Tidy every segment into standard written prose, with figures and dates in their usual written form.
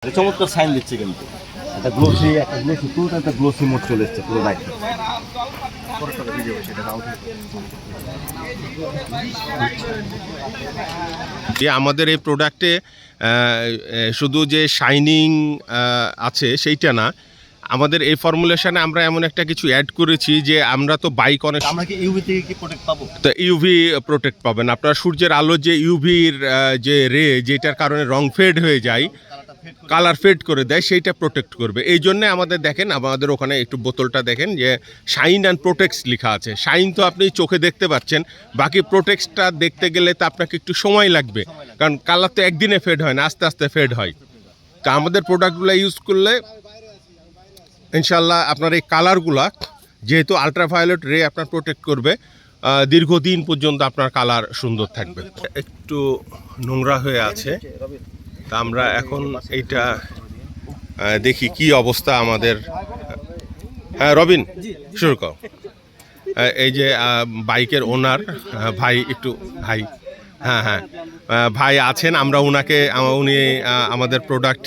চমৎকার সাইন দিচ্ছে কিন্তু একটা গ্লোসি পুরোটা একটা গ্লোসি মোড চলে এসছে পুরো বাইকটা। আমাদের এই প্রোডাক্টে শুধু যে শাইনিং আছে সেইটা না, আমাদের এই ফর্মুলেশনে আমরা এমন একটা কিছু অ্যাড করেছি যে আমরা তো বাইক অনেক, আমরা কি ইউভি থেকে কি প্রোটেক্ট পাবো? তো ইউভি প্রোটেক্ট পাবেন আপনার। সূর্যের আলো যে ইউভির যে রে, যেটার কারণে রং ফেড হয়ে যায়, কালার ফেড করে দেয়, সেইটা প্রোটেক্ট করবে। এই জন্যে আমাদের দেখেন, আমাদের ওখানে একটু বোতলটা দেখেন যে শাইন অ্যান্ড প্রোটেক্টস লেখা আছে। শাইন তো আপনি চোখে দেখতে পাচ্ছেন, বাকি প্রোটেক্টসটা দেখতে গেলে তো আপনাকে একটু সময় লাগবে, কারণ কালার তো একদিনে ফেড হয় না, আস্তে আস্তে ফেড হয়। তো আমাদের প্রোডাক্টগুলো ইউজ করলে ইনশাল্লাহ আপনার এই কালারগুলা, যেহেতু আলট্রাভায়োলেট রে আপনার প্রোটেক্ট করবে, দীর্ঘদিন পর্যন্ত আপনার কালার সুন্দর থাকবে। একটু নোংরা হয়ে আছে, তা আমরা এখন এইটা দেখি কি অবস্থা আমাদের। হ্যাঁ রবিন, শুরু কর। এই যে বাইকের ওনার ভাই, একটু ভাই, হ্যাঁ হ্যাঁ ভাই আছেন, আমরা উনি আমাদের প্রোডাক্ট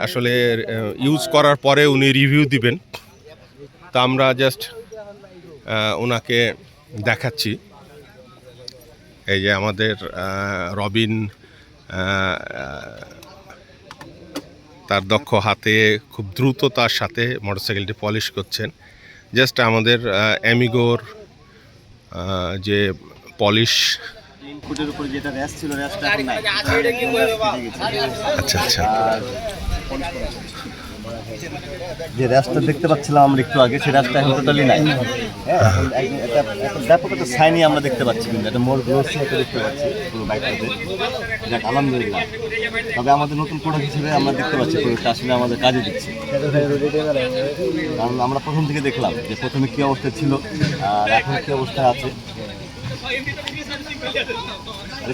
আসলে ইউজ করার পরে উনি রিভিউ দিবেন। তা আমরা জাস্ট ওনাকে দেখাচ্ছি। এই যে আমাদের রবিন তার দক্ষ হাতে খুব দ্রুততার সাথে মোটরসাইকেলটি পলিশ করছেন। জাস্ট আমাদের অ্যামিগোর যে পলিশ, ফুটের উপরে যেটা র্যাশ ছিল, র্যাশটা এখন নাই। আচ্ছা আচ্ছা, যে র্যাশটা দেখতে পাচ্ছিলাম আমরা একটু আগে, সেই র্যাশটা এখন টোটালি নাই। হ্যাঁ, একটা ব্যাপক একটা সাইনই আমরা দেখতে পাচ্ছি, কিন্তু একটা মোর গ্লোসি একটা দেখতে পাচ্ছি পুরো বাইকটাতে। যাক আলহামদুলিল্লাহ। তবে আমাদের নতুন প্রোডাক্ট হিসেবে আমরা দেখতে পাচ্ছি প্রোডাক্টটা আসলে আমাদের কাজে দিচ্ছে। কারণ আমরা প্রথম থেকে দেখলাম যে প্রথমে কী অবস্থা ছিল আর এখন কী অবস্থায় আছে।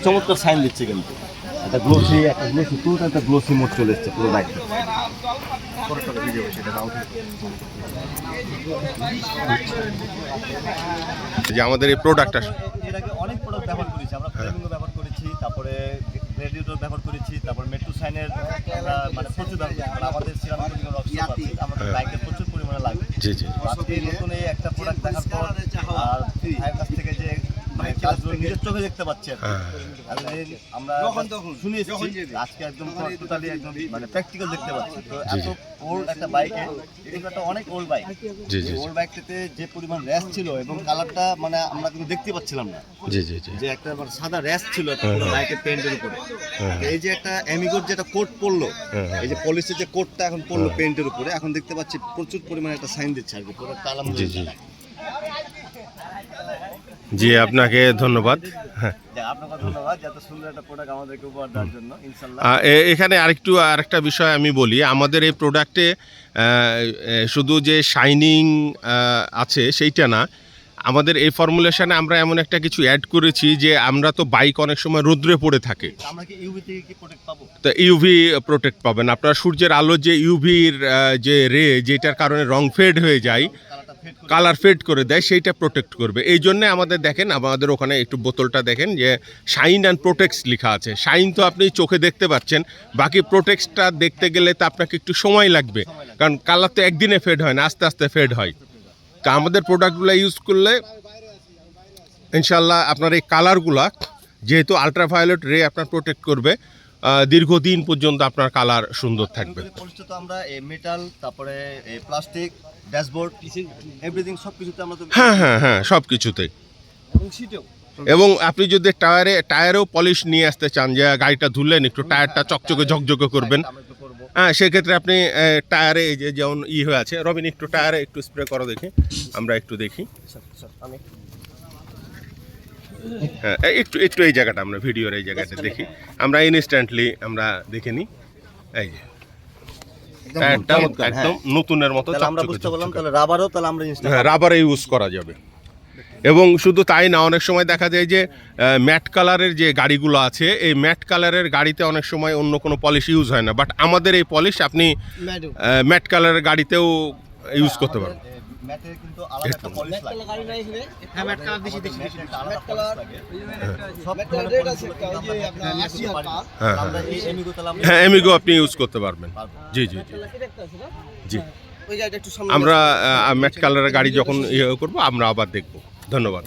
চমৎকার সাইন দিচ্ছে কিন্তু একটা গ্লোসি পুরোটা একটা গ্লোসি মোড চলে এসছে পুরো বাইকটা। যে আমাদের এই প্রোডাক্টটা এর আগে অনেক প্রোডাক্ট ব্যবহার করেছি আমরা, ফ্লেমিঙ্গো ব্যবহার করেছি, তারপরে রেডিয়েটর ব্যবহার করেছি, তারপর মেট্রো সাইনের মানে প্রচুর ব্যবহার আমাদের আমাদের বাইকের প্রচুর পরিমাণে লাগে। জি জি, আজকে নতুন এই একটা প্রোডাক্ট দেখার পর আর ভাইয়ের কাছ থেকে যে কাজগুলো নিজের চোখে দেখতে পাচ্ছেন, আমরা শুনিয়েছি, আজকে একদম টোটালি একদম মানে প্র্যাকটিক্যাল দেখতে পাচ্ছি। তো এত ওল্ড একটা বাইকে, এটা একটা অনেক ওল্ড বাইক, ওল্ড বাইকটাতে যে পরিমাণ র্যাশ ছিল এবং কালারটা মানে আমরা কিন্তু দেখতে পাচ্ছিলাম না। জি জি জি, যে একটা সাদা র্যাশ ছিল পুরো বাইকের পেইন্টের উপরে। এই যে একটা অ্যামিগোর যেটা কোট পড়লো, এই যে পলিশের যে কোটটা এখন পড়লো পেইন্টের উপরে, এখন দেখতে পাচ্ছি প্রচুর পরিমাণে একটা সাইন দিচ্ছে আর কি পুরো কালাম। জি জি জি, আপনাকে ধন্যবাদ। হ্যাঁ, আপনাকে ধন্যবাদ এত সুন্দর একটা প্রোডাক্ট আমাদেরকে উপহার দেওয়ার জন্য। ইনশাআল্লাহ এখানে আরেকটা বিষয় আমি বলি, আমাদের এই প্রোডাক্টে শুধু যে শাইনিং আছে সেইটা না, আমাদের এই ফর্মুলেশনে আমরা এমন একটা কিছু অ্যাড করেছি যে আমরা তো বাইক অনেক সময় রোদ্রে পড়ে থাকে, আমরা কি ইউভি থেকে কি প্রোটেক্ট পাবো? তো ইউভি প্রোটেক্ট পাবেন আপনার। সূর্যের আলো যে ইউভির যে রে, যেটার কারণে রং ফেড হয়ে যায়, কালার ফেড করে দেয়, সেইটা প্রোটেক্ট করবে। এই জন্যে আমাদের দেখেন, আমাদের ওখানে একটু বোতলটা দেখেন যে শাইন অ্যান্ড প্রোটেক্টস লেখা আছে। শাইন তো আপনি চোখে দেখতে পাচ্ছেন, বাকি প্রোটেক্টসটা দেখতে গেলে তো আপনাকে একটু সময় লাগবে, কারণ কালার তো একদিনে ফেড হয় না, আস্তে আস্তে ফেড হয়। তো আমাদের প্রোডাক্টগুলো ইউজ করলে ইনশাল্লাহ আপনার এই কালারগুলা, যেহেতু আলট্রাভায়োলেট রে আপনার প্রোটেক্ট করবে, দীর্ঘদিন পর্যন্ত আপনার কালার সুন্দর থাকবে। আমরা মেটাল, তারপরে প্লাস্টিক, ড্যাশবোর্ড, এভরিথিং সবকিছুতে আমরা তো হ্যাঁ হ্যাঁ হ্যাঁ, সব কিছুতেই। এবং আপনি যদি টায়ারেও পলিশ নিয়ে আসতে চান, যে গাড়িটা ধুললেন একটু টায়ারটা চকচকে ঝকঝকে করবেন, হ্যাঁ সেক্ষেত্রে আপনি টায়ারে এই যে যেমন হয়ে আছে, রবিন একটু টায়ারে একটু স্প্রে করো দেখি, আমরা একটু দেখি। হ্যাঁ, একটু এই জায়গাটা আমরা ভিডিওর এই জায়গাটা দেখি, আমরা ইনস্ট্যান্টলি আমরা দেখে নিই। এই যে টায়ারটা একদম নতুনের মতো, আমরা বুঝতে পারলাম তাহলে রাবারও তাহলে আমরা রাবারে ইউজ করা যাবে। এবং শুধু তাই না, অনেক সময় দেখা যায় যে ম্যাট কালারের যে গাড়িগুলো আছে, এই ম্যাট কালারের গাড়িতে অনেক সময় অন্য কোনো পলিশ ইউজ হয় না, বাট আমাদের এই পলিশ আপনি ম্যাট কালারের গাড়িতেও ইউজ করতে পারবেন। ম্যাটের কিন্তু আলাদা একটা পলিশ লাগে। হ্যাঁ ম্যাট কালার দিছি দিছি ম্যাটের একটা আলাদা polish লাগে। সব ম্যাটের ধরনের রেট polish আছে গুলো একটা, কিন্তু ওই যে আমরা আপনার use 80 করতে পারি না। হাত। হ্যাঁ, আমরা এই এমিগো তাহলে আমরা হ্যাঁ এমিগো আপনি ইউজ করতে পারবেন। পারবো। জি জি জি এটা একটা আছে না? জি ওই গাড়িটা একটু সামনে আমরা ম্যাট কালারের গাড়ি যখন ইয়ে করবো আমরা আবার দেখব। ধন্যবাদ।